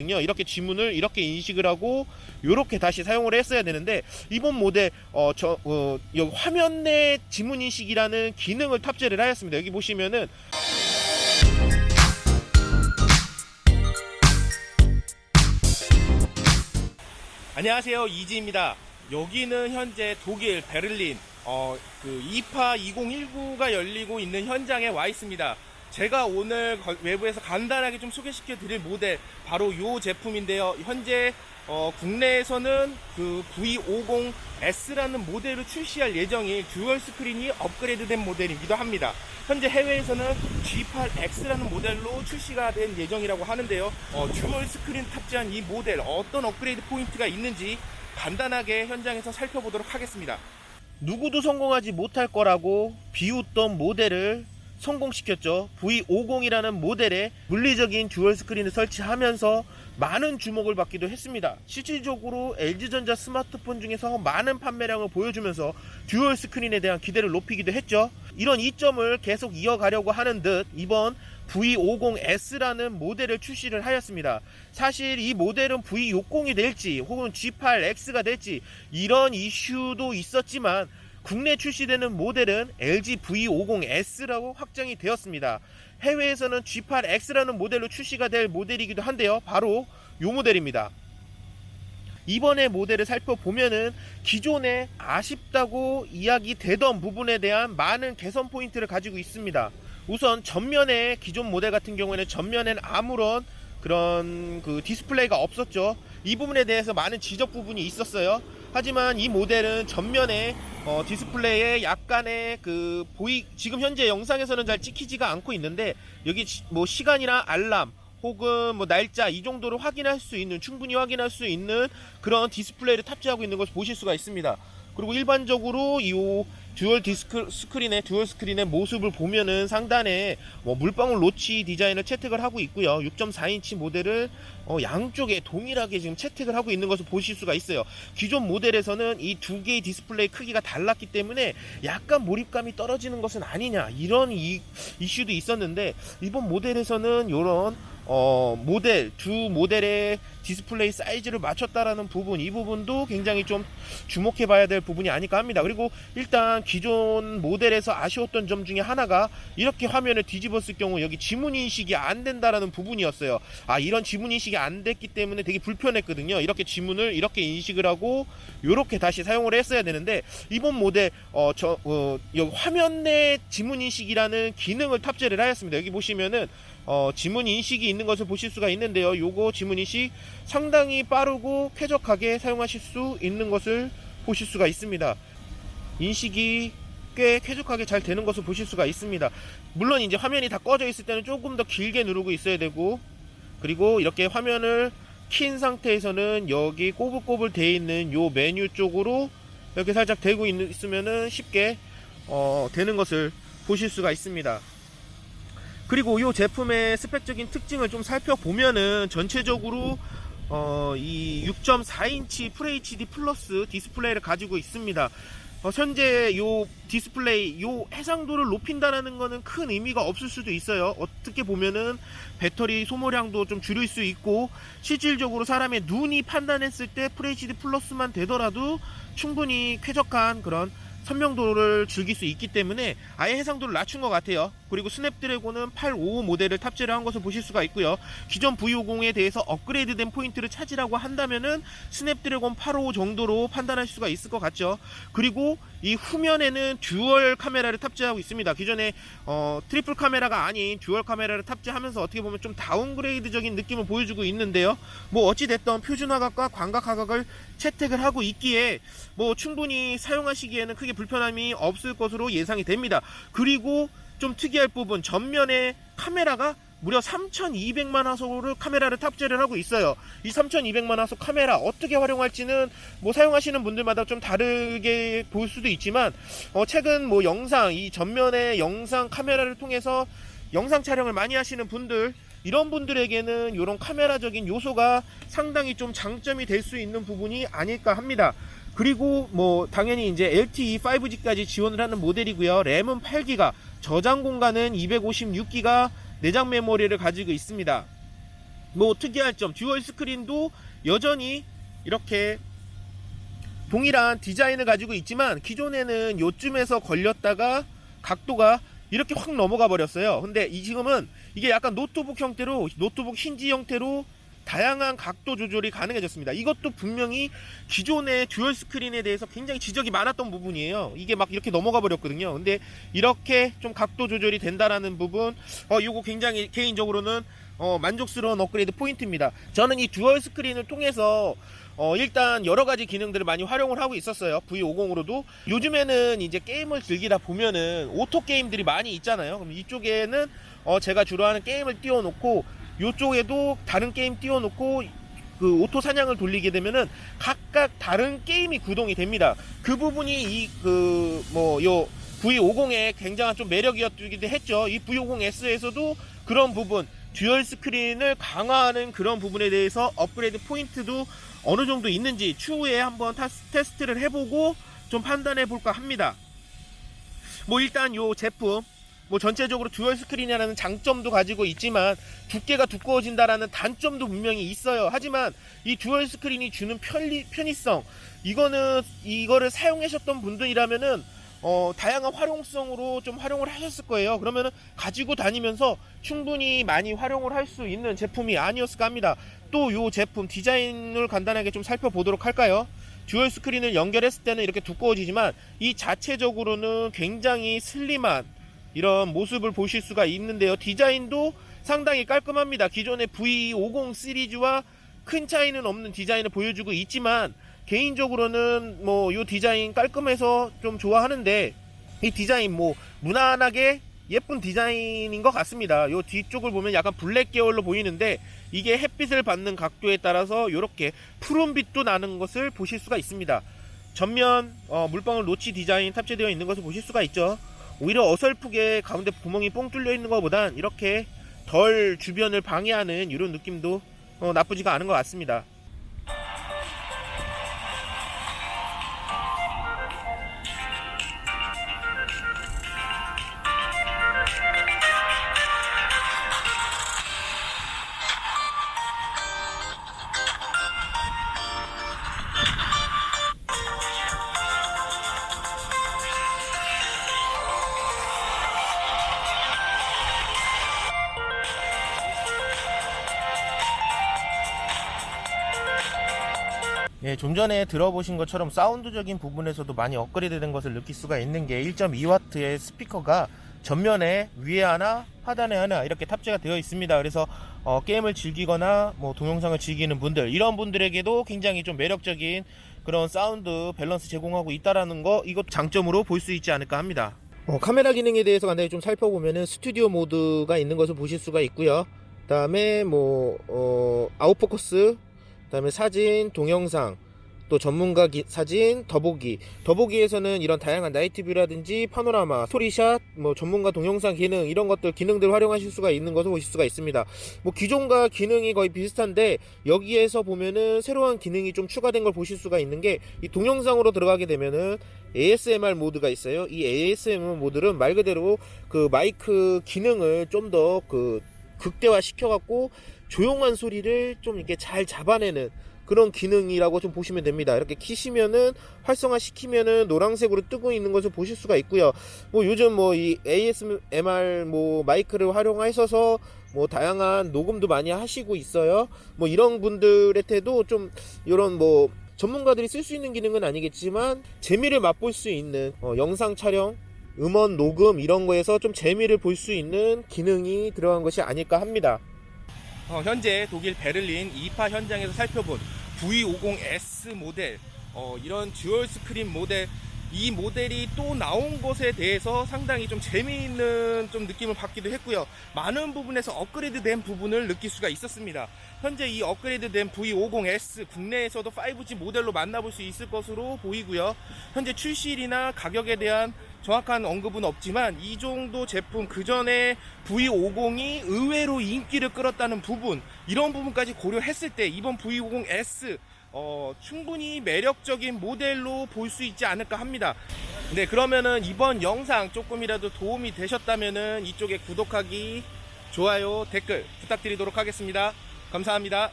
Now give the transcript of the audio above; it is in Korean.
이렇게 지문을 이렇게 인식을 하고 이렇게 다시 사용을 했어야 되는데, 이번 모델 여기 화면 내 지문 인식이라는 기능을 탑재를 하였습니다. 여기 보시면은 안녕하세요, 이지입니다. 여기는 현재 독일 베를린 이파 2019가 열리고 있는 현장에 와 있습니다. 제가 오늘 외부에서 간단하게 좀 소개시켜 드릴 모델 바로 이 제품인데요. 현재 국내에서는 그 V50S라는 모델을 출시할 예정인 듀얼 스크린이 업그레이드된 모델이기도 합니다. 현재 해외에서는 G8X라는 모델로 출시가 된 예정이라고 하는데요. 듀얼 스크린 탑재한 이 모델 어떤 업그레이드 포인트가 있는지 간단하게 현장에서 살펴보도록 하겠습니다. 누구도 성공하지 못할 거라고 비웃던 모델을 성공시켰죠. V50이라는 모델에 물리적인 듀얼 스크린을 설치하면서 많은 주목을 받기도 했습니다. 실질적으로 LG전자 스마트폰 중에서 많은 판매량을 보여주면서 듀얼 스크린에 대한 기대를 높이기도 했죠. 이런 이점을 계속 이어가려고 하는 듯 이번 V50S라는 모델을 출시를 하였습니다. 사실 이 모델은 V60이 될지 혹은 G8X가 될지 이런 이슈도 있었지만 국내 출시되는 모델은 LG V50S라고 확정이 되었습니다. 해외에서는 G8X라는 모델로 출시가 될 모델이기도 한데요. 바로 이 모델입니다. 이번에 모델을 살펴보면은 기존에 아쉽다고 이야기되던 부분에 대한 많은 개선 포인트를 가지고 있습니다. 우선 전면에 기존 모델 같은 경우에는 전면에는 아무런 그런 디스플레이가 없었죠. 이 부분에 대해서 많은 지적 부분이 있었어요. 하지만 이 모델은 전면에 디스플레이에 약간의 지금 현재 영상에서는 잘 찍히지가 않고 있는데, 여기 뭐 시간이나 알람 혹은 뭐 날짜 이 정도를 충분히 확인할 수 있는 그런 디스플레이를 탑재하고 있는 것을 보실 수가 있습니다. 그리고 일반적으로 이 듀얼 스크린의 모습을 보면은 상단에 물방울 노치 디자인을 채택을 하고 있고요. 6.4인치 모델을 양쪽에 동일하게 지금 채택을 하고 있는 것을 보실 수가 있어요. 기존 모델에서는 이 두 개의 디스플레이 크기가 달랐기 때문에 약간 몰입감이 떨어지는 것은 아니냐, 이런 이슈도 있었는데, 이번 모델에서는 이런 두 모델의 디스플레이 사이즈를 맞췄다라는 부분, 이 부분도 굉장히 좀 주목해 봐야 될 부분이 아닐까 합니다. 그리고 일단 기존 모델에서 아쉬웠던 점 중에 하나가 이렇게 화면을 뒤집었을 경우 여기 지문 인식이 안 된다라는 부분이었어요. 이런 지문 인식이 안 됐기 때문에 되게 불편했거든요. 이렇게 지문을 이렇게 인식을 하고 이렇게 다시 사용을 했어야 되는데, 이번 모델 여기 화면 내 지문 인식이라는 기능을 탑재를 하였습니다. 여기 보시면은 지문 인식이 있는 것을 보실 수가 있는데요. 요거 지문 인식 상당히 빠르고 쾌적하게 사용하실 수 있는 것을 보실 수가 있습니다. 인식이 꽤 쾌적하게 잘 되는 것을 보실 수가 있습니다. 물론 이제 화면이 다 꺼져 있을 때는 조금 더 길게 누르고 있어야 되고, 그리고 이렇게 화면을 킨 상태에서는 여기 꼬불꼬불 되어 있는 요 메뉴 쪽으로 이렇게 살짝 대고 있으면은 쉽게 되는 것을 보실 수가 있습니다. 그리고 이 제품의 스펙적인 특징을 좀 살펴보면은 전체적으로 이 6.4인치 FHD 플러스 디스플레이를 가지고 있습니다. 현재 요 디스플레이 요 해상도를 높인다는 거는 큰 의미가 없을 수도 있어요. 어떻게 보면은 배터리 소모량도 좀 줄일 수 있고, 실질적으로 사람의 눈이 판단했을 때 FHD 플러스만 되더라도 충분히 쾌적한 그런 선명도를 즐길 수 있기 때문에 아예 해상도를 낮춘 것 같아요. 그리고 스냅드래곤은 855 모델을 탑재를 한 것을 보실 수가 있고요. 기존 V50에 대해서 업그레이드된 포인트를 찾으라고 한다면은 스냅드래곤 855 정도로 판단할 수가 있을 것 같죠. 그리고 이 후면에는 듀얼 카메라를 탑재하고 있습니다. 기존에 트리플 카메라가 아닌 듀얼 카메라를 탑재하면서 어떻게 보면 좀 다운그레이드적인 느낌을 보여주고 있는데요. 뭐 어찌됐던 표준 화각과 광각 화각을 채택을 하고 있기에 충분히 사용하시기에는 크게 불편함이 없을 것으로 예상이 됩니다. 그리고 좀 특이할 부분, 전면에 카메라가 무려 3200만 화소를 카메라를 탑재를 하고 있어요. 이 3200만 화소 카메라 어떻게 활용할지는 사용하시는 분들마다 좀 다르게 볼 수도 있지만, 최근 이 전면에 영상 카메라를 통해서 영상 촬영을 많이 하시는 분들, 이런 분들에게는 이런 카메라적인 요소가 상당히 좀 장점이 될 수 있는 부분이 아닐까 합니다. 그리고 당연히 이제 LTE 5G까지 지원을 하는 모델이고요. 램은 8기가, 저장 공간은 256기가 내장 메모리를 가지고 있습니다. 뭐 특이할 점, 듀얼 스크린도 여전히 이렇게 동일한 디자인을 가지고 있지만 기존에는 요쯤에서 걸렸다가 각도가 이렇게 확 넘어가 버렸어요. 근데 이 지금은 이게 약간 노트북 형태로, 노트북 힌지 형태로 다양한 각도 조절이 가능해졌습니다. 이것도 분명히 기존의 듀얼 스크린에 대해서 굉장히 지적이 많았던 부분이에요. 이게 막 이렇게 넘어가 버렸거든요. 근데 이렇게 좀 각도 조절이 된다라는 부분, 이거 굉장히 개인적으로는 만족스러운 업그레이드 포인트입니다. 저는 이 듀얼 스크린을 통해서 일단 여러가지 기능들을 많이 활용을 하고 있었어요. V50으로도. 요즘에는 이제 게임을 즐기다 보면은 오토 게임들이 많이 있잖아요. 그럼 이쪽에는 제가 주로 하는 게임을 띄워놓고, 이쪽에도 다른 게임 띄워놓고 그 오토 사냥을 돌리게 되면은 각각 다른 게임이 구동이 됩니다. 그 부분이 요 V50의 굉장한 좀 매력이었기도 했죠. 이 V50S에서도 그런 부분, 듀얼 스크린을 강화하는 그런 부분에 대해서 업그레이드 포인트도 어느 정도 있는지 추후에 한번 테스트를 해보고 좀 판단해 볼까 합니다. 뭐 일단 요 제품 뭐 전체적으로 듀얼 스크린이라는 장점도 가지고 있지만 두께가 두꺼워진다라는 단점도 분명히 있어요. 하지만 이 듀얼 스크린이 주는 편의성, 이거를 사용하셨던 분들이라면은 다양한 활용성으로 좀 활용을 하셨을 거예요. 그러면은 가지고 다니면서 충분히 많이 활용을 할 수 있는 제품이 아니었을까 합니다. 또 요 제품 디자인을 간단하게 좀 살펴보도록 할까요? 듀얼 스크린을 연결했을 때는 이렇게 두꺼워지지만 이 자체적으로는 굉장히 슬림한 이런 모습을 보실 수가 있는데요. 디자인도 상당히 깔끔합니다. 기존의 V50 시리즈와 큰 차이는 없는 디자인을 보여주고 있지만 개인적으로는 뭐 이 디자인 깔끔해서 좀 좋아하는데, 이 디자인 뭐 무난하게 예쁜 디자인인 것 같습니다. 요 뒤쪽을 보면 약간 블랙 계열로 보이는데 이게 햇빛을 받는 각도에 따라서 이렇게 푸른빛도 나는 것을 보실 수가 있습니다. 전면 물방울 노치 디자인 탑재되어 있는 것을 보실 수가 있죠. 오히려 어설프게 가운데 구멍이 뽕 뚫려 있는 것보단 이렇게 덜 주변을 방해하는 이런 느낌도 나쁘지가 않은 것 같습니다. 예, 좀 전에 들어보신 것처럼 사운드적인 부분에서도 많이 업그레이드 된 것을 느낄 수가 있는 게 1.2W의 스피커가 전면에 위에 하나, 하단에 하나 이렇게 탑재가 되어 있습니다. 그래서 게임을 즐기거나 뭐 동영상을 즐기는 분들, 이런 분들에게도 굉장히 좀 매력적인 그런 사운드 밸런스 제공하고 있다라는 거, 이것 장점으로 볼 수 있지 않을까 합니다. 카메라 기능에 대해서 간단히 좀 살펴보면은 스튜디오 모드가 있는 것을 보실 수가 있고요. 그다음에 아웃포커스, 그 다음에 사진, 동영상, 또 전문가 사진, 더보기에서는 이런 다양한 나이트뷰라든지 파노라마, 스토리샷, 뭐 전문가 동영상 기능, 이런 기능들 활용하실 수가 있는 것을 보실 수가 있습니다. 뭐 기존과 기능이 거의 비슷한데 여기에서 보면은 새로운 기능이 좀 추가된 걸 보실 수가 있는 게, 이 동영상으로 들어가게 되면은 ASMR 모드가 있어요. 이 ASMR 모드는 말 그대로 그 마이크 기능을 좀 더 극대화 시켜갖고 조용한 소리를 좀 이렇게 잘 잡아내는 그런 기능이라고 좀 보시면 됩니다. 이렇게 키시면은 활성화 시키면은 노란색으로 뜨고 있는 것을 보실 수가 있고요. 뭐 요즘 이 ASMR 마이크를 활용하셔서 다양한 녹음도 많이 하시고 있어요. 이런 분들한테도 좀 이런 전문가들이 쓸 수 있는 기능은 아니겠지만 재미를 맛볼 수 있는 영상 촬영, 음원 녹음 이런 거에서 좀 재미를 볼 수 있는 기능이 들어간 것이 아닐까 합니다. 현재 독일 베를린 2파 현장에서 살펴본 V50S 모델, 이런 듀얼 스크린 모델, 이 모델이 또 나온 것에 대해서 상당히 좀 재미있는 좀 느낌을 받기도 했고요. 많은 부분에서 업그레이드 된 부분을 느낄 수가 있었습니다. 현재 이 업그레이드 된 V50S 국내에서도 5G 모델로 만나볼 수 있을 것으로 보이고요. 현재 출시일이나 가격에 대한 정확한 언급은 없지만 이 정도 제품, 그 전에 V50이 의외로 인기를 끌었다는 부분, 이런 부분까지 고려했을 때 이번 V50S 충분히 매력적인 모델로 볼 수 있지 않을까 합니다. 네, 그러면은 이번 영상 조금이라도 도움이 되셨다면은 이쪽에 구독하기, 좋아요, 댓글 부탁드리도록 하겠습니다. 감사합니다.